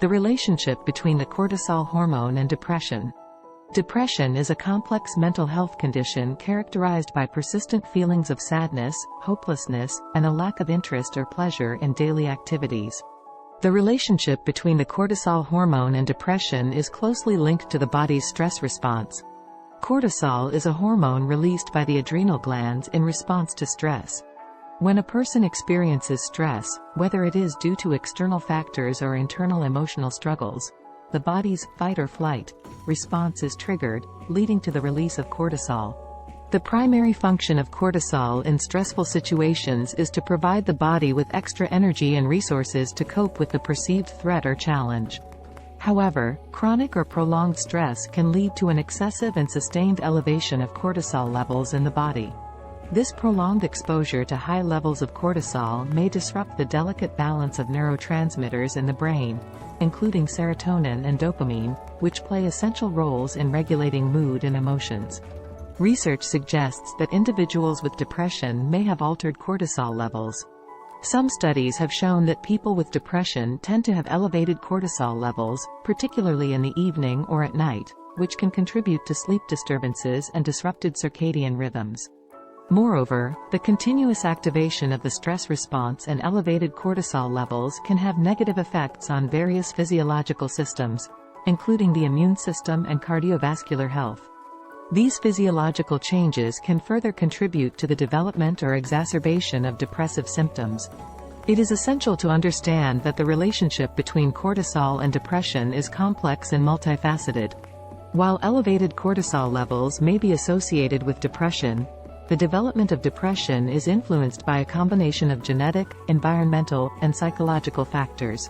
The relationship between the cortisol hormone and depression. Depression is a complex mental health condition characterized by persistent feelings of sadness, hopelessness, and a lack of interest or pleasure in daily activities. The relationship between the cortisol hormone and depression is closely linked to the body's stress response. Cortisol is a hormone released by the adrenal glands in response to stress. When a person experiences stress, whether it is due to external factors or internal emotional struggles, the body's fight-or-flight response is triggered, leading to the release of cortisol. The primary function of cortisol in stressful situations is to provide the body with extra energy and resources to cope with the perceived threat or challenge. However, chronic or prolonged stress can lead to an excessive and sustained elevation of cortisol levels in the body. This prolonged exposure to high levels of cortisol may disrupt the delicate balance of neurotransmitters in the brain, including serotonin and dopamine, which play essential roles in regulating mood and emotions. Research suggests that individuals with depression may have altered cortisol levels. Some studies have shown that people with depression tend to have elevated cortisol levels, particularly in the evening or at night, which can contribute to sleep disturbances and disrupted circadian rhythms. Moreover, the continuous activation of the stress response and elevated cortisol levels can have negative effects on various physiological systems, including the immune system and cardiovascular health. These physiological changes can further contribute to the development or exacerbation of depressive symptoms. It is essential to understand that the relationship between cortisol and depression is complex and multifaceted. While elevated cortisol levels may be associated with depression, the development of depression is influenced by a combination of genetic, environmental, and psychological factors.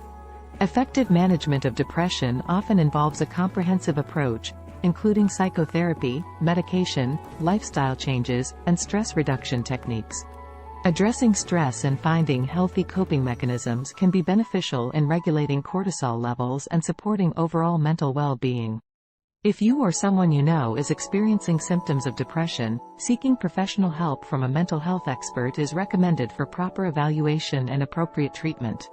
Effective management of depression often involves a comprehensive approach, including psychotherapy, medication, lifestyle changes, and stress reduction techniques. Addressing stress and finding healthy coping mechanisms can be beneficial in regulating cortisol levels and supporting overall mental well-being. If you or someone you know is experiencing symptoms of depression, seeking professional help from a mental health expert is recommended for proper evaluation and appropriate treatment.